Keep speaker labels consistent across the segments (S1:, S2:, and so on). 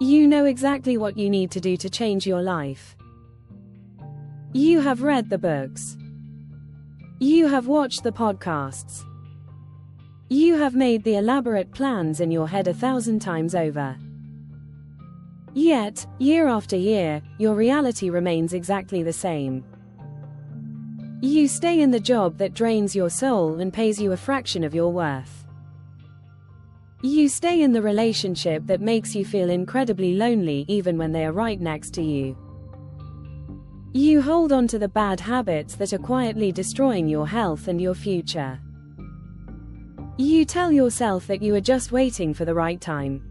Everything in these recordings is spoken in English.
S1: You know exactly what you need to do to change your life. You have read the books. You have watched the podcasts. You have made the elaborate plans in your head 1,000 times over. Yet, year after year, your reality remains exactly the same. You stay in the job that drains your soul and pays you a fraction of your worth. You stay in the relationship that makes you feel incredibly lonely even when they are right next to you. You hold on to the bad habits that are quietly destroying your health and your future. You tell yourself that you are just waiting for the right time.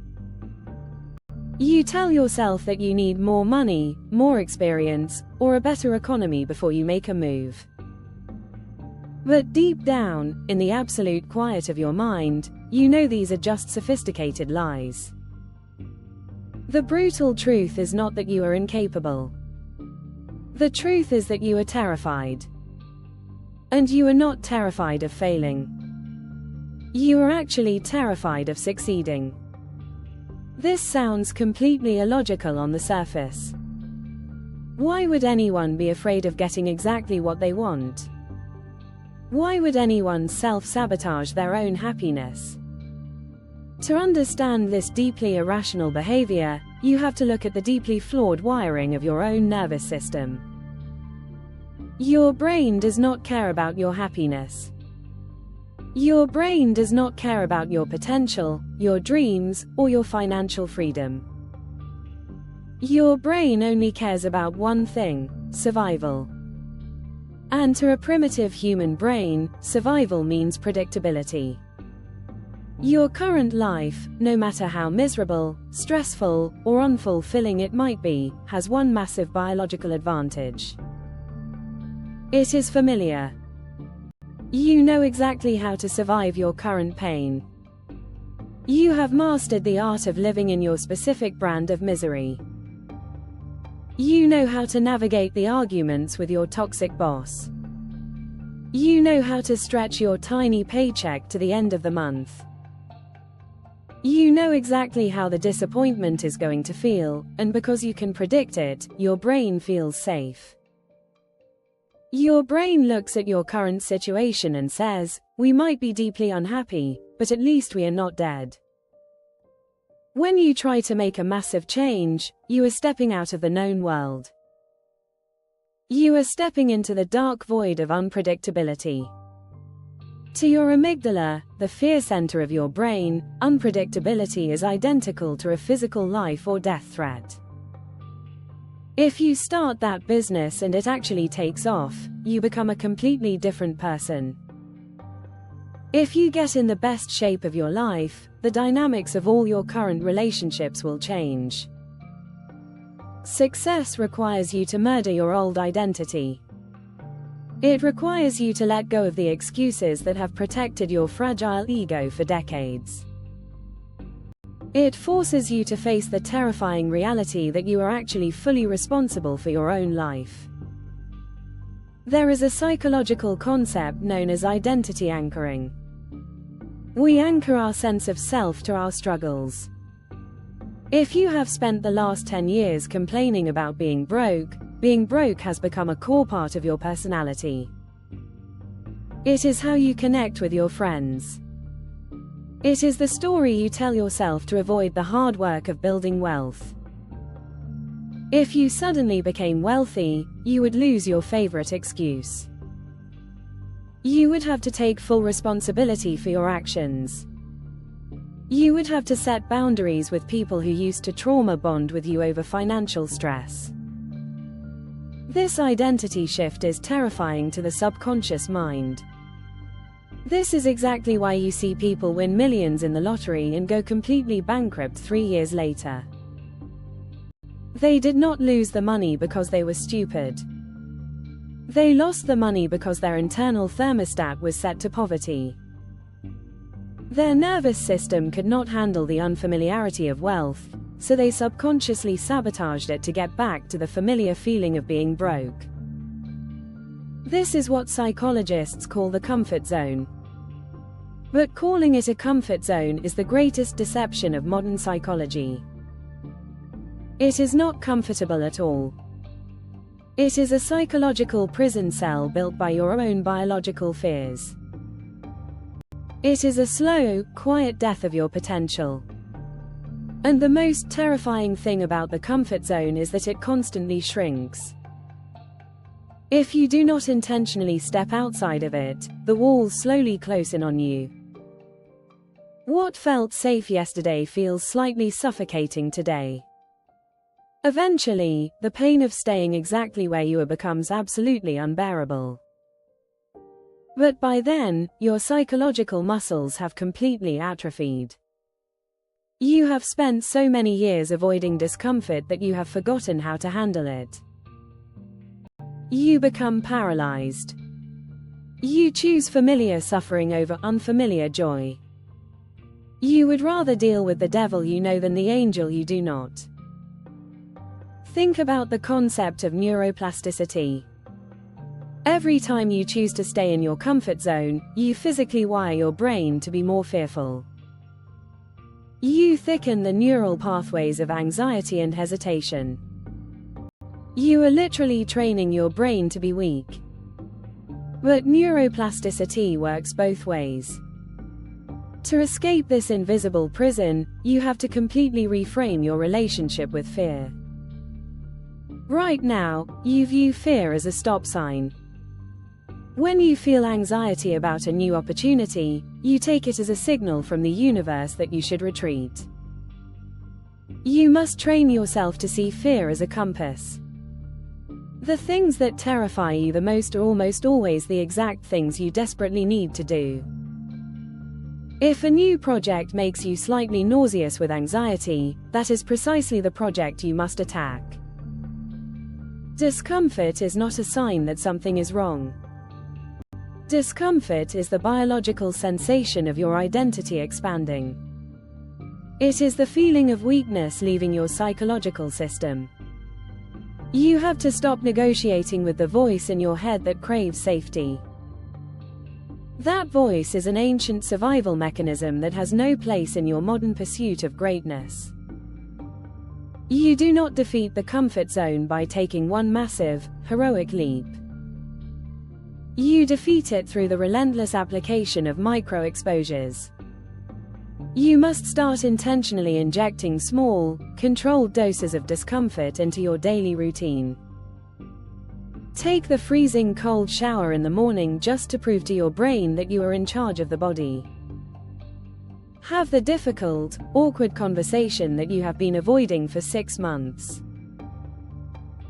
S1: You tell yourself that you need more money, more experience, or a better economy before you make a move. But deep down, in the absolute quiet of your mind, you know these are just sophisticated lies. The brutal truth is not that you are incapable. The truth is that you are terrified. And you are not terrified of failing. You are actually terrified of succeeding. This sounds completely illogical on the surface. Why would anyone be afraid of getting exactly what they want? Why would anyone self-sabotage their own happiness? To understand this deeply irrational behavior, you have to look at the deeply flawed wiring of your own nervous system. Your brain does not care about your happiness. Your brain does not care about your potential, your dreams, or your financial freedom. Your brain only cares about one thing: survival. And to a primitive human brain, survival means predictability. Your current life, no matter how miserable, stressful, or unfulfilling it might be, has one massive biological advantage. It is familiar. You know exactly how to survive your current pain. You have mastered the art of living in your specific brand of misery. You know how to navigate the arguments with your toxic boss. You know how to stretch your tiny paycheck to the end of the month. You know exactly how the disappointment is going to feel, and because you can predict it, your brain feels safe. Your brain looks at your current situation and says, "We might be deeply unhappy, but at least we are not dead." When you try to make a massive change, you are stepping out of the known world. You are stepping into the dark void of unpredictability. To your amygdala, the fear center of your brain, unpredictability is identical to a physical life or death threat. If you start that business and it actually takes off, you become a completely different person. If you get in the best shape of your life, the dynamics of all your current relationships will change. Success requires you to murder your old identity. It requires you to let go of the excuses that have protected your fragile ego for decades. It forces you to face the terrifying reality that you are actually fully responsible for your own life. There is a psychological concept known as identity anchoring. We anchor our sense of self to our struggles. If you have spent the last 10 years complaining about being broke has become a core part of your personality. It is how you connect with your friends. It is the story you tell yourself to avoid the hard work of building wealth. If you suddenly became wealthy, you would lose your favorite excuse. You would have to take full responsibility for your actions. You would have to set boundaries with people who used to trauma bond with you over financial stress. This identity shift is terrifying to the subconscious mind. This is exactly why you see people win millions in the lottery and go completely bankrupt 3 years later. They did not lose the money because they were stupid. They lost the money because their internal thermostat was set to poverty. Their nervous system could not handle the unfamiliarity of wealth, so they subconsciously sabotaged it to get back to the familiar feeling of being broke. This is what psychologists call the comfort zone. But calling it a comfort zone is the greatest deception of modern psychology. It is not comfortable at all. It is a psychological prison cell built by your own biological fears. It is a slow, quiet death of your potential. And the most terrifying thing about the comfort zone is that it constantly shrinks. If you do not intentionally step outside of it, the walls slowly close in on you. What felt safe yesterday feels slightly suffocating today. Eventually, the pain of staying exactly where you are becomes absolutely unbearable. But by then, your psychological muscles have completely atrophied. You have spent so many years avoiding discomfort that you have forgotten how to handle it. You become paralyzed. You choose familiar suffering over unfamiliar joy. You would rather deal with the devil you know than the angel you do not. Think about the concept of neuroplasticity. Every time you choose to stay in your comfort zone, you physically wire your brain to be more fearful. You thicken the neural pathways of anxiety and hesitation. You are literally training your brain to be weak. But neuroplasticity works both ways. To escape this invisible prison, you have to completely reframe your relationship with fear. Right now, you view fear as a stop sign. When you feel anxiety about a new opportunity, you take it as a signal from the universe that you should retreat. You must train yourself to see fear as a compass. The things that terrify you the most are almost always the exact things you desperately need to do. If a new project makes you slightly nauseous with anxiety, that is precisely the project you must attack. Discomfort is not a sign that something is wrong. Discomfort is the biological sensation of your identity expanding. It is the feeling of weakness leaving your psychological system. You have to stop negotiating with the voice in your head that craves safety. That voice is an ancient survival mechanism that has no place in your modern pursuit of greatness. You do not defeat the comfort zone by taking one massive, heroic leap. You defeat it through the relentless application of micro-exposures. You must start intentionally injecting small, controlled doses of discomfort into your daily routine. Take the freezing cold shower in the morning just to prove to your brain that you are in charge of the body. Have the difficult, awkward conversation that you have been avoiding for 6 months.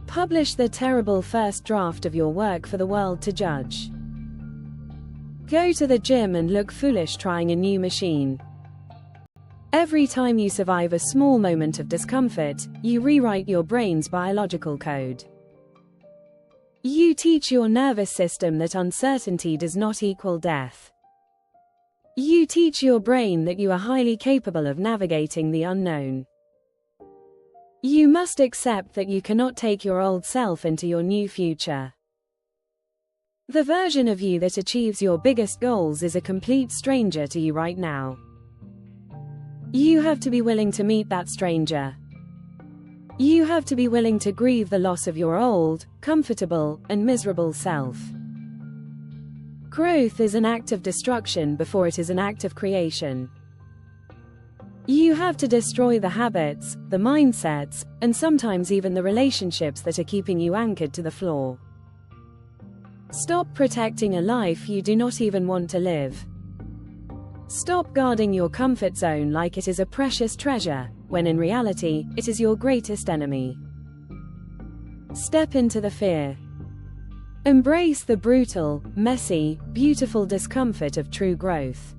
S1: Publish the terrible first draft of your work for the world to judge. Go to the gym and look foolish trying a new machine. Every time you survive a small moment of discomfort, you rewrite your brain's biological code. You teach your nervous system that uncertainty does not equal death. You teach your brain that you are highly capable of navigating the unknown. You must accept that you cannot take your old self into your new future. The version of you that achieves your biggest goals is a complete stranger to you right now. You have to be willing to meet that stranger. You have to be willing to grieve the loss of your old, comfortable, and miserable self. Growth is an act of destruction before it is an act of creation. You have to destroy the habits, the mindsets, and sometimes even the relationships that are keeping you anchored to the floor. Stop protecting a life you do not even want to live. Stop guarding your comfort zone like it is a precious treasure, when in reality, it is your greatest enemy. Step into the fear. Embrace the brutal, messy, beautiful discomfort of true growth.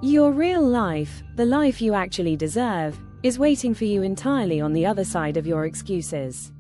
S1: Your real life, the life you actually deserve, is waiting for you entirely on the other side of your excuses.